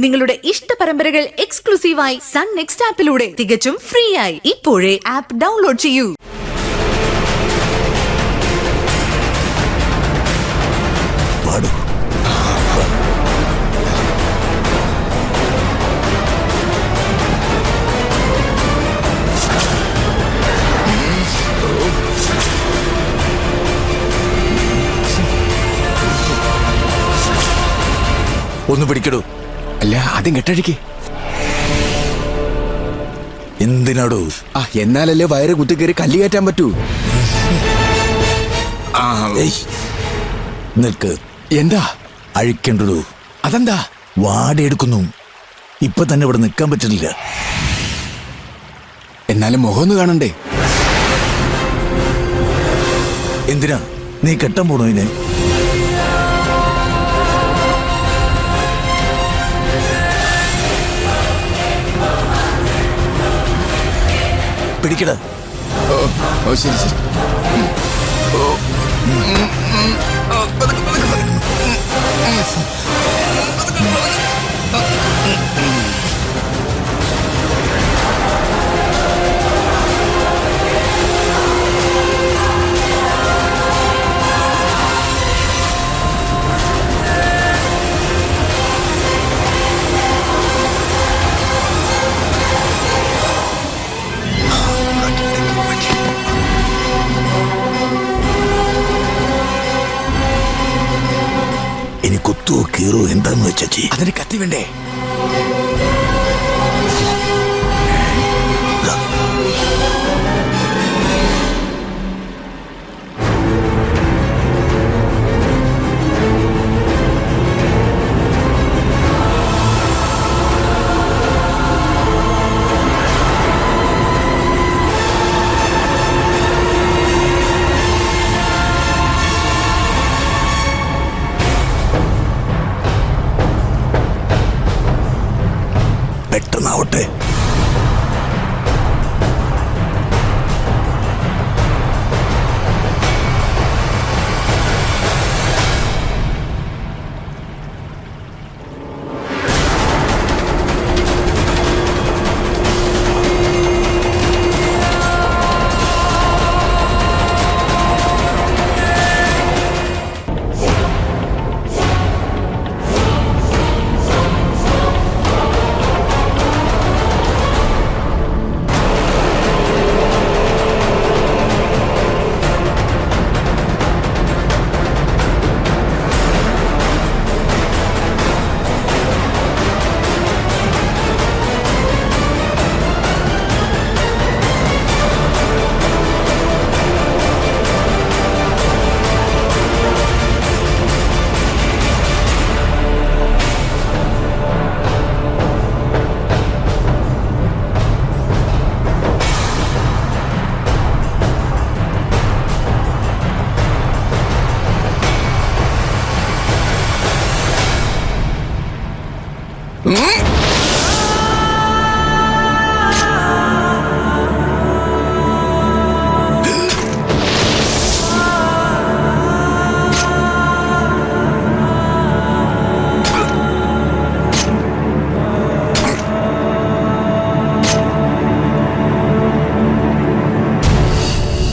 നിങ്ങളുടെ ഇഷ്ട പരമ്പരകൾ എക്സ്ക്ലൂസീവായി സൺ നെക്സ്റ്റ് ആപ്പിലൂടെ തികച്ചും ഫ്രീ ആയി. ഇപ്പോഴേ ആപ്പ് ഡൗൺലോഡ് ചെയ്യൂ. ഒന്ന് പിടിക്കടോ. അല്ല, ആദ്യം കെട്ടഴിക്ക്. എന്തിനാടോ? എന്നാലല്ലേ വയറ് കുത്തിക്കേറി കല്ല് കയറ്റാൻ പറ്റൂ. നിൽക്ക്. എന്താ അഴിക്കണ്ടോ? അതെന്താ? വാടയെടുക്കുന്നു. ഇപ്പൊ തന്നെ ഇവിടെ നിൽക്കാൻ പറ്റില്ല. എന്നാലും മുഖം ഒന്ന് കാണണ്ടേ? എന്തിനാ നീ കെട്ടാൻ പോണോ ഇതിനെ? പിടിക്കട. ഓ ശരി ശരി. ഇനി കുത്തുവോ കീറോ എന്താന്ന് വെച്ചി? അതിന് കത്തി വേണ്ടേ? പെട്ടെന്നാവട്ടെ.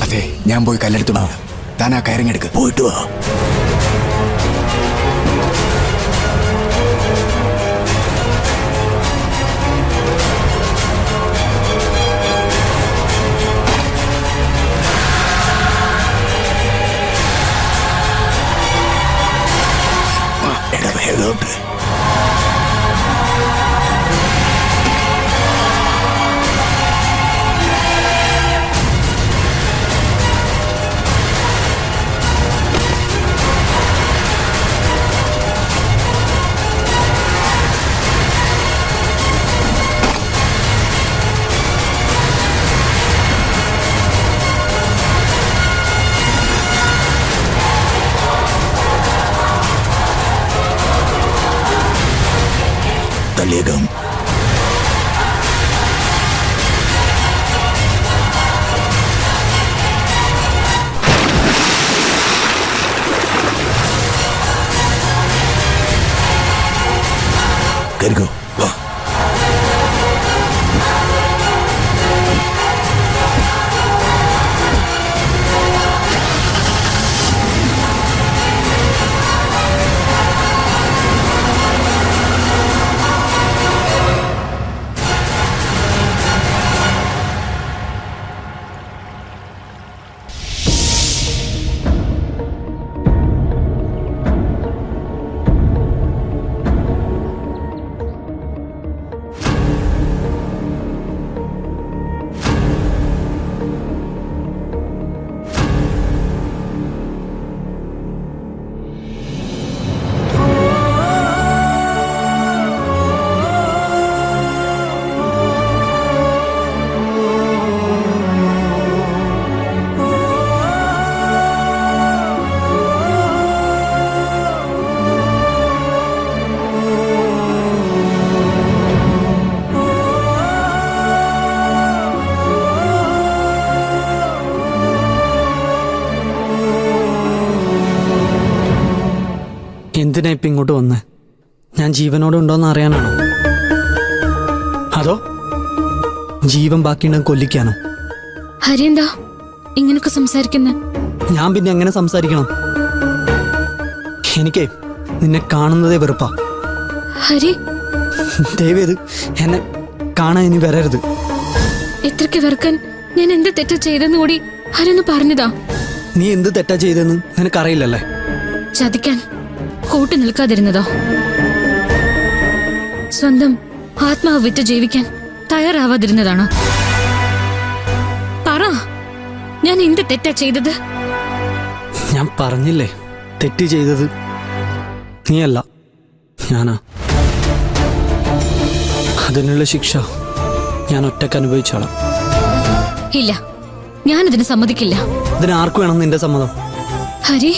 അതെ, ഞാൻ പോയി കല്ലെടുത്തു. താൻ ആ കയറിങ്ങെടുക്ക്. പോയിട്ട് വാ. വേഗോട്ട്. തള്ളിയേക്കാം. കരുകോ വാ. എന്തിനാ ഇപ്പം ഇങ്ങോട്ട് വന്ന്? ഞാൻ ജീവനോടെ ഉണ്ടോയെന്ന് അറിയാനാണോ? അതോ ജീവൻ ബാക്കിയുണ്ടെന്ന് കൊല്ലിക്കാനോ? ഹരിയെന്താ ഇങ്ങനൊക്കെ സംസാരിക്കുന്നെ? ഞാൻ പിന്നെ എങ്ങനെ സംസാരിക്കണം? എനിക്ക് നിന്നെ കാണുന്നതേ വെറുപ്പാ. ഹരി, ദയവേത് എന്നെ കാണാൻ ഇനി വരരുത്. ഇത്രയ്ക്ക് വെറുക്കാൻ ഞാൻ എന്ത് തെറ്റാ ചെയ്തെന്ന് കൂടി ഹരി ഒന്ന് പറഞ്ഞതാ. നീ എന്ത് തെറ്റാ ചെയ്തെന്ന് നിനക്കറിയില്ലല്ലേ? ചതിക്കാൻ കൂട്ടു നിൽക്കാതിരുന്നതോ? സ്വന്തം ആത്മാവ് വിറ്റ് ജീവിക്കാൻ തയ്യാറാവാതിരുന്നതാണോ? പറ, ഞാൻ എന്ത് തെറ്റാ ചെയ്തത്? ഞാൻ പറഞ്ഞില്ലേ, തെറ്റ് ചെയ്തത് നീയല്ല, ഞാനാ. അതിനുള്ള ശിക്ഷ ഞാൻ ഒറ്റയ്ക്ക് അനുഭവിച്ചോളാം. ഇല്ല, ഞാനതിന് സമ്മതിക്കില്ല. ഇതിന് ആർക്ക് വേണം നിന്റെ സമ്മതം? ഹരി,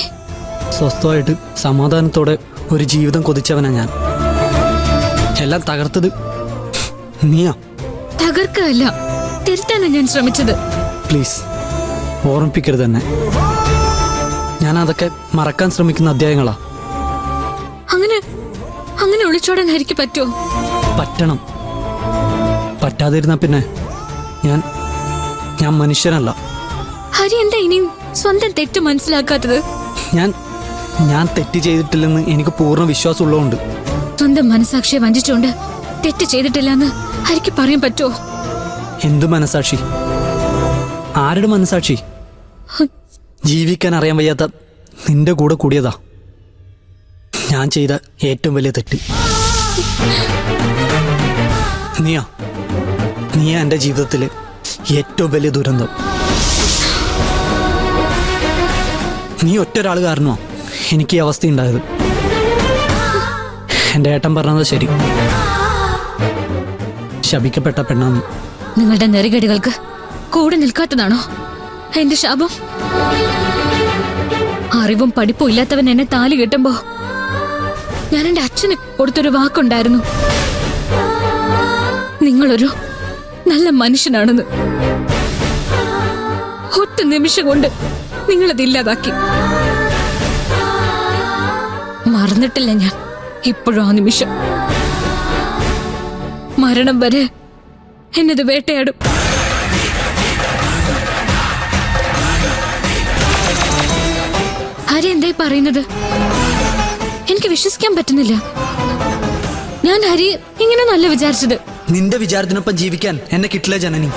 സ്വസ്ഥമായിട്ട് സമാധാനത്തോടെ ഒരു ജീവിതം കൊതിച്ചവനാ ഞാൻ. എല്ലാം തകർത്തത് നീയാ. തകർക്കല്ല, തിരുത്താനാ ഞാൻ ശ്രമിച്ചത്. പ്ലീസ് ഓർമ്മിപ്പിക്കരുത് തന്നെ. ഞാൻ അതൊക്കെ മറക്കാൻ ശ്രമിക്കുന്ന അധ്യായങ്ങളാ. അങ്ങനെ ഒളിച്ചോടാൻ ഹരിക്ക് പറ്റുമോ? പറ്റണം. പറ്റാതിരുന്ന പിന്നെ ഞാൻ മനുഷ്യനല്ല. ഹരി എന്താ ഇനിയും സ്വന്തം തെറ്റ് മനസ്സിലാക്കാത്തത്? ഞാൻ തെറ്റ് ചെയ്തിട്ടില്ലെന്ന് എനിക്ക് പൂർണ്ണ വിശ്വാസമുള്ളതുകൊണ്ട്. സ്വന്തം മനസാക്ഷിയെ വഞ്ചിച്ചുകൊണ്ട് തെറ്റ് ചെയ്തിട്ടില്ലെന്ന് ഹരിക്ക് പറയാൻ പറ്റുമോ? എന്തു മനസാക്ഷി? ആരുടെ മനസാക്ഷി? ജീവിക്കാൻ അറിയാൻ വയ്യാത്ത നിന്റെ കൂടെ കൂടിയതാ ഞാൻ ചെയ്ത ഏറ്റവും വലിയ തെറ്റ്. നീയാ എൻ്റെ ജീവിതത്തിലെ ഏറ്റവും വലിയ ദുരന്തം. നീ ഒറ്റൊരാൾ കാരണമാ എനിക്ക് ഈ അവസ്ഥ ഉണ്ടായത്. എൻ്റെ ഏട്ടൻ പറഞ്ഞത് ശരി, ശപിക്കപ്പെട്ട പെണ്ണാ നീ. നിങ്ങളുടെ നെറികേടുകൾക്ക് കൂടെ നിൽക്കാത്തതാണോ എന്റെ ശാപം? അറിവും പഠിപ്പും ഇല്ലാത്തവൻ എന്നെ താലി കെട്ടുമ്പോ ഞാൻ എന്റെ അച്ഛന് കൊടുത്തൊരു വാക്കുണ്ടായിരുന്നു, നിങ്ങളൊരു നല്ല മനുഷ്യനാണെന്ന്. ഒറ്റ നിമിഷം കൊണ്ട് നിങ്ങളത് ഇല്ലാതാക്കി. മറന്നിട്ടില്ല ഞാൻ ഇപ്പോഴും ആ നിമിഷം. മരണം വരെ എന്നത് വേട്ടയാടും. ഹരി എന്തായി പറയുന്നത്? എനിക്ക് വിശ്വസിക്കാൻ പറ്റുന്നില്ല. ഞാൻ ഹരി ഇങ്ങനെ നല്ല വിചാരിച്ചത്. നിന്റെ വിചാരത്തിനൊപ്പം ജീവിക്കാൻ എന്നെ കിട്ടില്ല ജനനി.